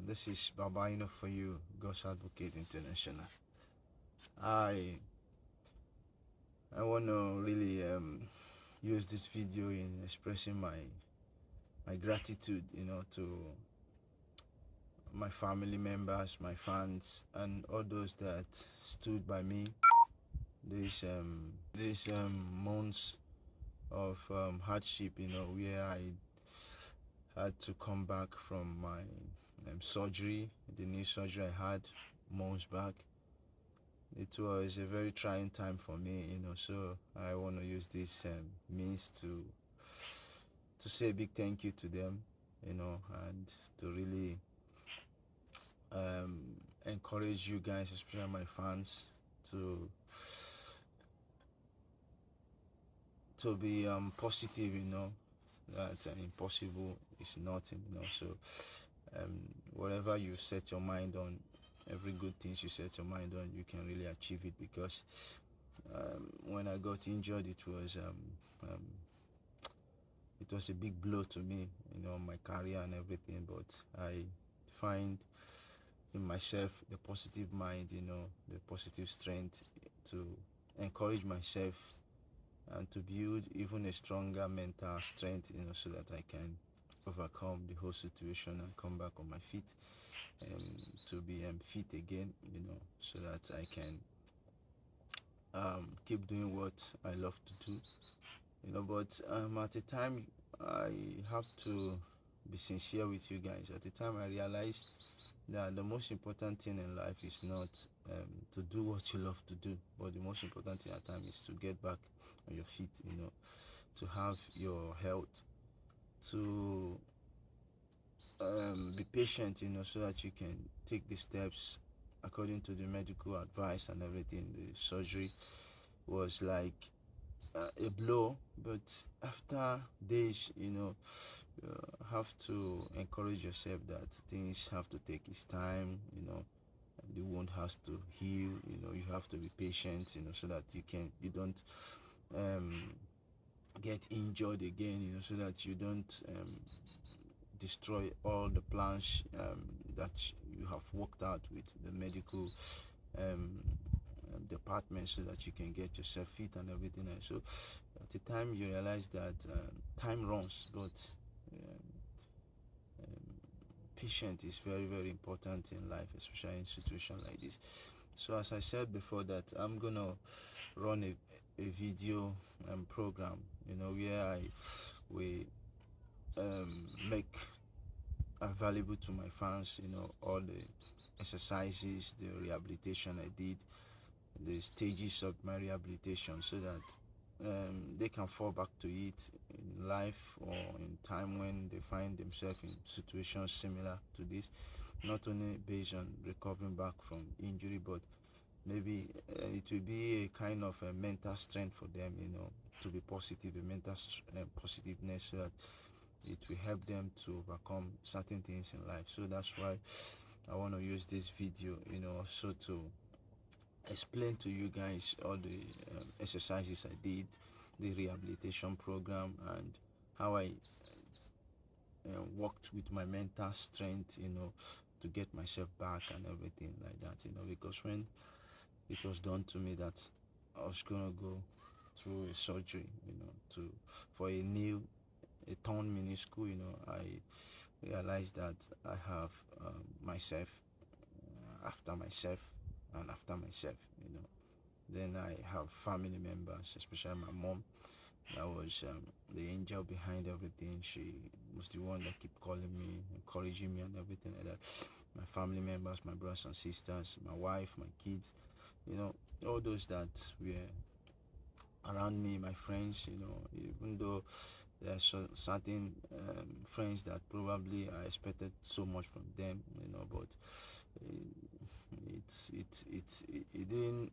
This is Babainno for you, God's Advocate International. I want to really use this video in expressing my gratitude, to my family members, my fans, and all those that stood by me these months of hardship, where I had to come back from my surgery, the knee surgery I had months back. It was a very trying time for me, so I want to use this means to say a big thank you to them, and to really encourage you guys, especially my fans, to be positive, that impossible is nothing, so whatever you set your mind on, every good thing you set your mind on, you can really achieve it. Because when I got injured, it was a big blow to me, my career and everything. But I find in myself the positive mind, the positive strength to encourage myself and to build even a stronger mental strength, so that I can overcome the whole situation and come back on my feet, and to be fit again, so that I can keep doing what I love to do, but at the time, I have to be sincere with you guys. At the time, I realized that the most important thing in life is not to do what you love to do, but the most important thing at the time is to get back on your feet, to have your health, to be patient, so that you can take the steps according to the medical advice and everything. The surgery was like a blow, but after days, you have to encourage yourself that things have to take its time, the wound has to heal, you have to be patient, so that you don't get injured again, so that you don't destroy all the plans that you have worked out with the medical department, so that you can get yourself fit and everything else. So at the time, you realize that time runs, but patience is very, very important in life, especially in situations like this. So as I said before, that I'm gonna run a video program, where we make available to my fans, all the exercises, the rehabilitation I did, the stages of my rehabilitation, so that they can fall back to it in life or in time when they find themselves in situations similar to this, not only based on recovering back from injury, but maybe it will be a kind of a mental strength for them, to be positive, a mental positiveness, so that it will help them to overcome certain things in life. So that's why I want to use this video, also to explain to you guys all the exercises I did, the rehabilitation program, and how I worked with my mental strength, to get myself back and everything like that, because when it was done to me that I was gonna go through a surgery, for a torn meniscus, I realized that I have myself after myself and after myself, Then I have family members, especially my mom. That was the angel behind everything. She was the one that kept calling me, encouraging me, and everything like that. My family members, my brothers and sisters, my wife, my kids, all those that were around me, my friends, even though there are certain friends that probably I expected so much from them, but it didn't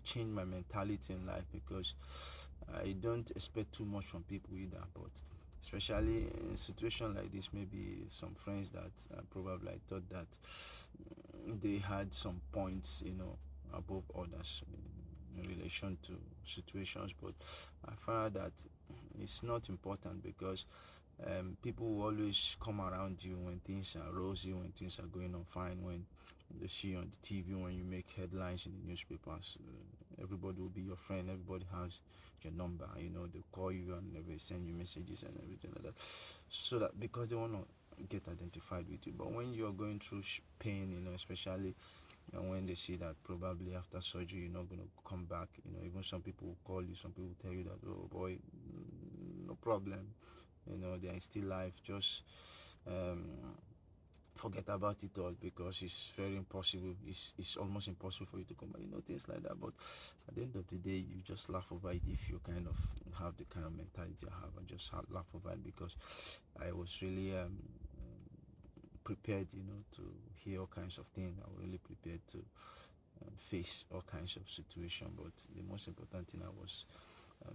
change my mentality in life, because I don't expect too much from people either. But especially in a situation like this, maybe some friends that probably I thought that they had some points, above others in relation to situations, but I found out that it's not important, because People will always come around you when things are rosy, when things are going on fine, when they see you on the TV, when you make headlines in the newspapers. Everybody will be your friend. Everybody has your number. You know, they'll call you and they send you messages and everything like that. So that because they want to get identified with you. But when you're going through pain, you know, especially when they see that probably after surgery you're not going to come back, you know, even some people will call you, some people will tell you that, oh boy, no problem, you know, they are still alive, just um, forget about it all, because it's very impossible, it's almost impossible for you to come back, you know, things like that. But at the end of the day, you just laugh over it if you kind of have the kind of mentality I have, and just laugh over it, because I was really prepared, you know, to hear all kinds of things. I was really prepared to face all kinds of situation. But the most important thing, I was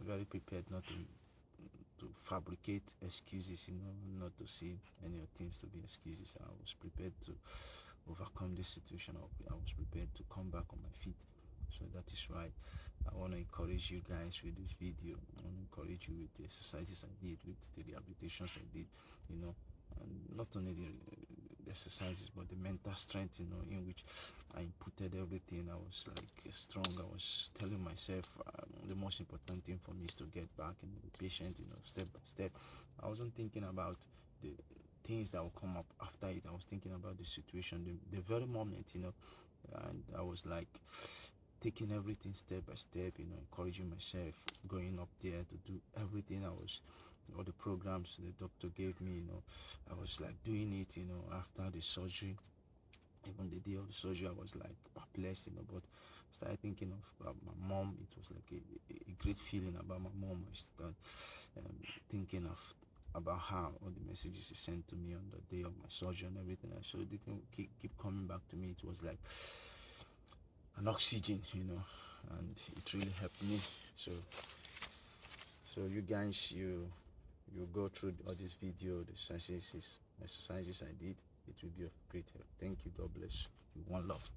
very prepared not to fabricate excuses, you know, not to see any of things to be excuses. I was prepared to overcome this situation. I was prepared to come back on my feet. So that is why I want to encourage you guys with this video. I want to encourage you with the exercises I did, with the rehabilitations I did, you know, and not only the exercises but the mental strength, you know, in which I inputted everything. I was like strong. I was telling myself the most important thing for me is to get back and be patient, you know, step by step. I wasn't thinking about the things that will come up after it. I was thinking about the situation, the very moment, you know, and I was like taking everything step by step, you know, encouraging myself, going up there to do everything. I was all the programs the doctor gave me, you know, I was like doing it, you know, after the surgery. Even the day of the surgery, I was like perplexed, you know, but I started thinking of about my mom. It was like a great feeling about my mom. I started thinking of about how all the messages he sent to me on the day of my surgery and everything. So the thing keep coming back to me. It was like an oxygen, you know, and it really helped me. So you guys, you go through all this video, the exercises I did. It will be of great help. Thank you. God bless you. One love.